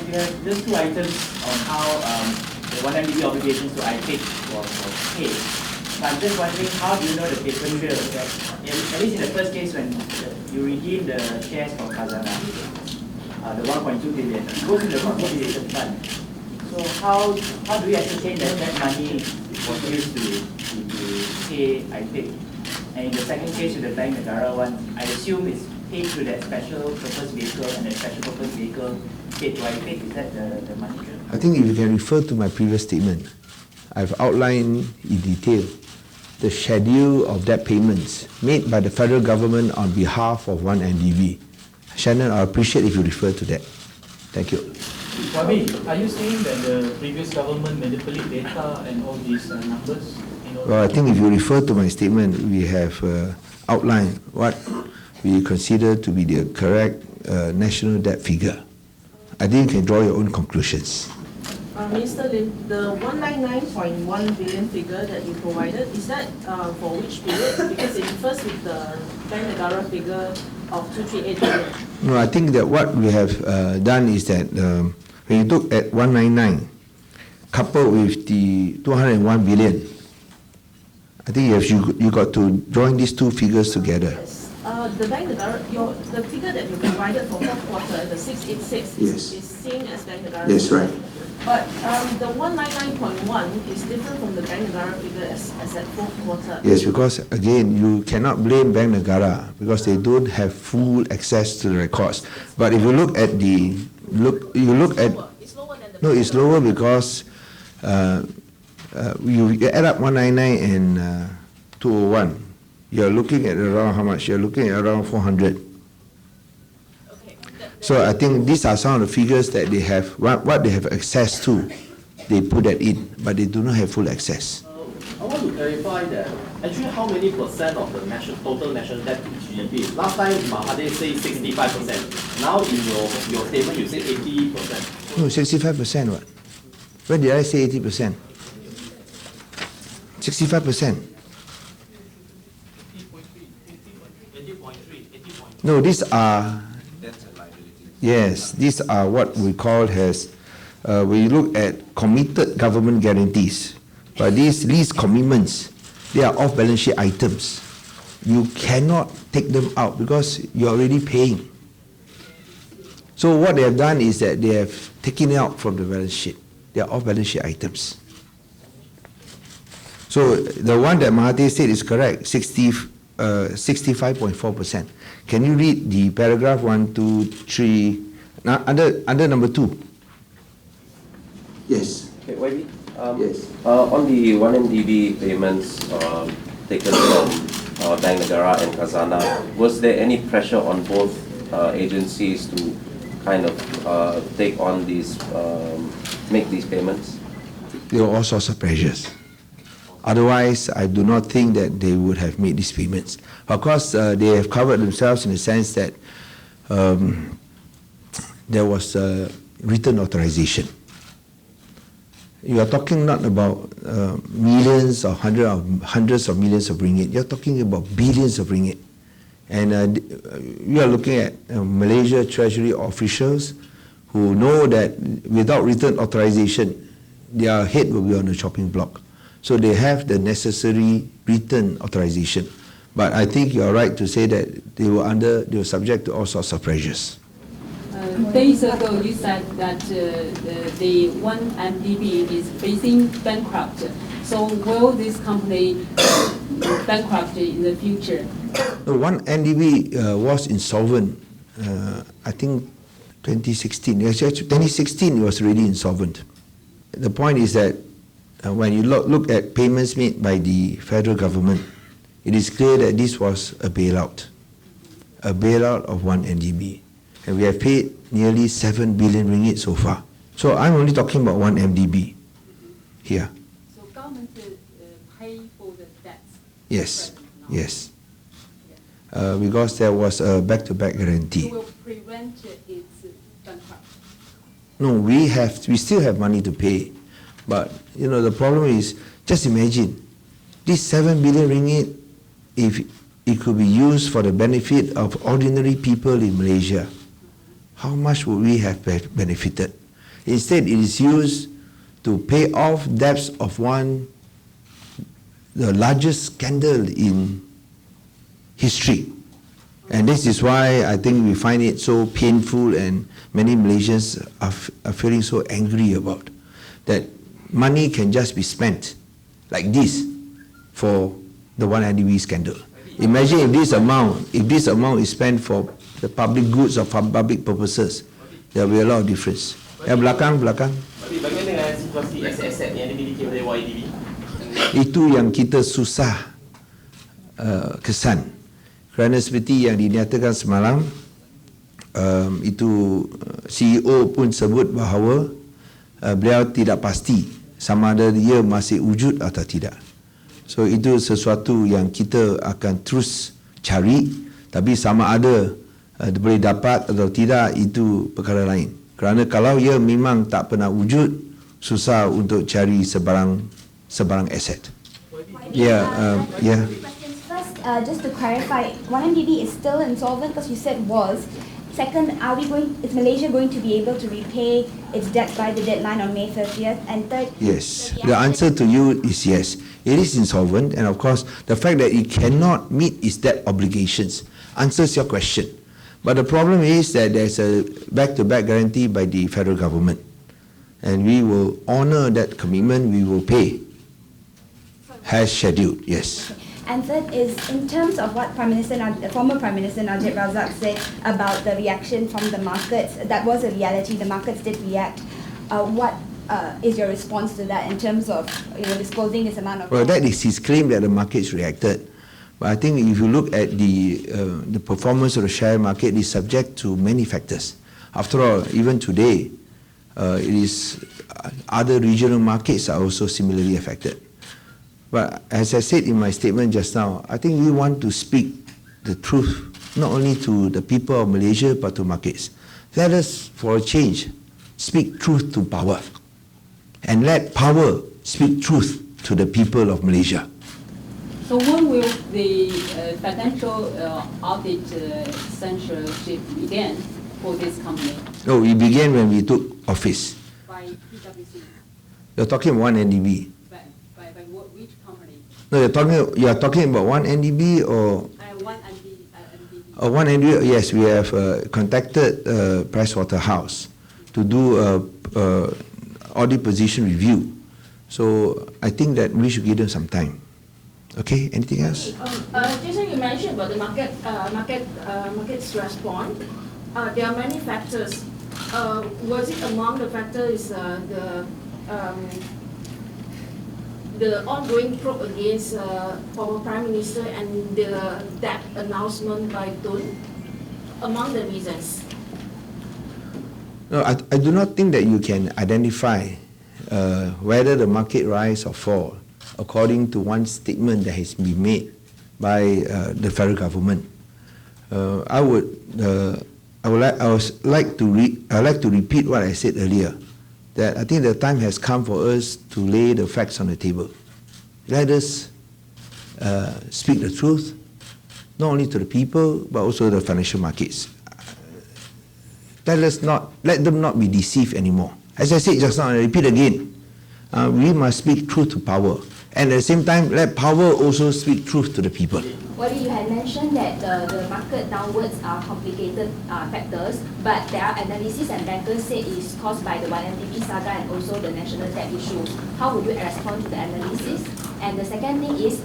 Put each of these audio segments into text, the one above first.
you have just two items on how the 1 MDB obligations to IPIC was paid. But I'm just wondering, how do you know the paper trail? That, at least in the first case when you redeem the shares from Khazanah, the 1.2 billion, it goes to the consolidation fund. So how do we ascertain that that money was used to pay IPIC? And in the second case with the Bank Negara one, I assume it's paid through that special purpose vehicle, and that special purpose vehicle paid to IPIC. Is that the money trail? I think if you can refer to my previous statement, I've outlined in detail the schedule of debt payments made by the federal government on behalf of 1MDB. Shannon, I appreciate if you refer to that. Thank you. Wabi, are you saying that the previous government manipulate data and all these numbers? Well, I think if you refer to my statement, we have outlined what we consider to be the correct national debt figure. I think you can draw your own conclusions. Minister Lim, the 199.1 billion figure that you provided, is that for which period? Because it refers with the Bank Negara figure of 238 billion. No, I think that what we have done is that when you look at 199, coupled with the 201 billion, I think you got to join these two figures together. Yes. The Bank Negara, the figure that you provided for fourth quarter, the 686, Yes. is seen as Bank Negara. That's right. But the 199.1 is different from the Bank Negara figure as at fourth quarter. Yes, because again, you cannot blame Bank Negara because they don't have full access to the records. But if you look at It's lower than the no, it's lower because you add up 199 and 201. You're looking at around how much? You're looking at around 400. Okay. So I think these are some of the figures that they have, what they have access to, they put that in, but they do not have full access. I want to clarify that actually how many percent of the total national debt to GDP? Last time Mahathir said 65%. Now in your statement you say 80%. No, 65% what? When did I say 80%? 65%. No, these are, yes, these are what we call as, we look at committed government guarantees. But these lease commitments, they are off-balance sheet items. You cannot take them out because you're already paying. So what they have done is that they have taken it out from the balance sheet. They are off-balance sheet items. So the one that Mahathir said is correct, 65.4%. Can you read the paragraph 1, 2, 3, under number 2? Yes. Okay, YB? Yes. On the 1MDB payments taken from Bank Negara and Khazanah, was there any pressure on both agencies to kind of take on these, make these payments? There were all sorts of pressures. Otherwise, I do not think that they would have made these payments. Of course, they have covered themselves in the sense that there was a written authorization. You are talking not about millions or hundreds of millions of ringgit. You are talking about billions of ringgit. And we are looking at Malaysia Treasury officials who know that without written authorization, their head will be on the chopping block. So they have the necessary written authorization. But I think you are right to say that they were subject to all sorts of pressures. Days ago, you said that the 1MDB is facing bankrupt. So will this company bankrupt in the future? The 1MDB was insolvent, I think 2016. Actually, 2016 it was really insolvent. The point is that when you look at payments made by the federal government, it is clear that this was a bailout of 1MDB. And we have paid nearly 7 billion ringgit so far. So I'm only talking about 1MDB here. So government pay for the debts? Yes, yes. Because there was a back-to-back guarantee. It will prevent its bankrupt? No, we still have money to pay. But, you know, the problem is, just imagine, this 7 billion ringgit, if it could be used for the benefit of ordinary people in Malaysia, how much would we have benefited? Instead, it is used to pay off debts of the largest scandal in history. And this is why I think we find it so painful, and many Malaysians are feeling so angry about that money can just be spent like this for the 1MDB scandal. Imagine if this amount is spent for the public goods or for public purposes, there will be a lot of difference. Belakang. Tapi bagaimana dengan situasi aset-aset yang dimiliki oleh YDB? Itu yang kita susah kesan. Kerana seperti yang dinyatakan semalam, itu CEO pun sebut bahawa beliau tidak pasti sama ada dia masih wujud atau tidak. So itu sesuatu yang kita akan terus cari, tapi sama ada boleh dapat atau tidak itu perkara lain. Kerana kalau ia memang tak pernah wujud, susah untuk cari sebarang aset. Yeah. First, just to clarify, 1MDB is still insolvent because you said was. Second, is Malaysia going to be able to repay its debt by the deadline on May 30th? And third, Yes. The answer to you is yes. It is insolvent, and of course, the fact that it cannot meet its debt obligations answers your question. But the problem is that there's a back-to-back guarantee by the federal government, and we will honor that commitment. We will pay as scheduled. Yes. and third is in terms of what former Prime Minister Najib Razak said about the reaction from the markets. That was a reality. The markets did react. What is your response to that in terms of disclosing this amount of? Well, that is his claim that the markets reacted. But I think if you look at the performance of the share market, it is subject to many factors. After all, even today, it is other regional markets are also similarly affected. But as I said in my statement just now, I think we want to speak the truth, not only to the people of Malaysia, but to markets. Let us, for a change, speak truth to power. And let power speak truth to the people of Malaysia. So when will the financial audit censorship begin for this company? No, it began when we took office. By PwC? You're talking 1MDB. By which company? No, you are talking about 1MDB or? 1MDB. 1MDB, yes, we have contacted Pricewaterhouse to do a audit position review. So I think that we should give them some time. Okay, anything else? Jason, you mentioned about the market's response. There are many factors. Was it among the factors the ongoing probe against former Prime Minister and the debt announcement by Tun among the reasons? No, I do not think that you can identify whether the market rise or fall according to one statement that has been made by the federal government. I would like to repeat what I said earlier, that I think the time has come for us to lay the facts on the table. Let us speak the truth, not only to the people, but also the financial markets. Let them not be deceived anymore. As I said just now, I repeat again, we must speak truth to power. And at the same time, let power also speak truth to the people. Well, you had mentioned that the market downwards are complicated factors, but there are analysis and bankers say it is caused by the 1MDB saga and also the national debt issue. How would you respond to the analysis? And the second thing is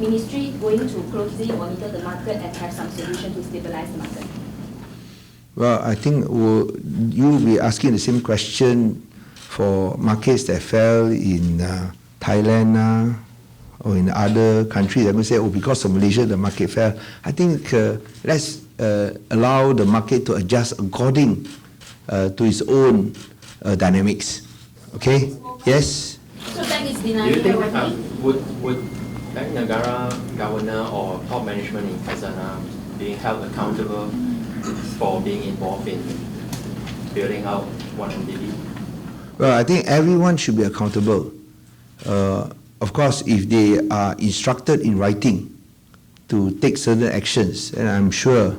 ministry going to closely monitor the market and have some solution to stabilize the market? Well, I think you will be asking the same question for markets that fell in Thailand or in other countries. I'm going to say, because of Malaysia, the market fell. I think let's allow the market to adjust according to its own dynamics. Okay? Yes? So that is Do you denying think already? would Bank Negara governor or top management in Khazanah being held accountable for being involved in building out 1MDB? Well, I think everyone should be accountable. Of course, if they are instructed in writing to take certain actions, and I'm sure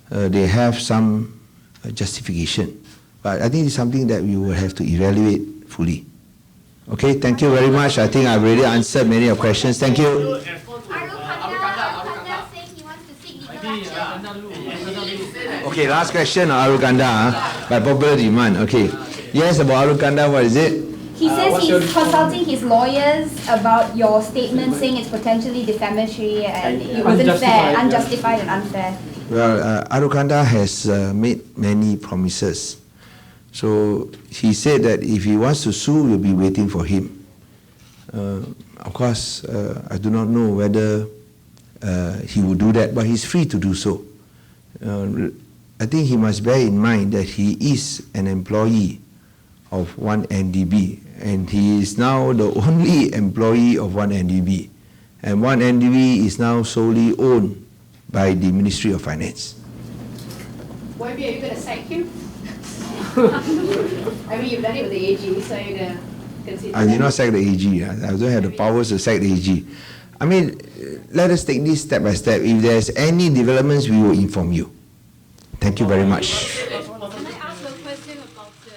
they have some justification. But I think it's something that we will have to evaluate fully. Okay, thank you very much. I think I've already answered many of your questions. Thank you. Arul Kanda saying he wants to seek legal action. Okay, last question on Arul Kanda, by popular demand. Okay. Yes, about Arul Kanda, what is it? He says he's consulting his lawyers about your statement saying it's potentially defamatory and it wasn't fair, unjustified and unfair. Well, Arul Kanda has made many promises. So he said that if he wants to sue, we'll be waiting for him. Of course, I do not know whether he will do that, but he's free to do so. I think he must bear in mind that he is an employee of 1MDB, and he is now the only employee of 1MDB. And 1MDB is now solely owned by the Ministry of Finance. Why are you going to sack him? I mean, you've done it with the AG, so you're going to consider. I did not sack the AG. I don't have the powers to sack the AG. I mean, let us take this step by step. If there's any developments, we will inform you. Thank you very much. Can I ask a question about the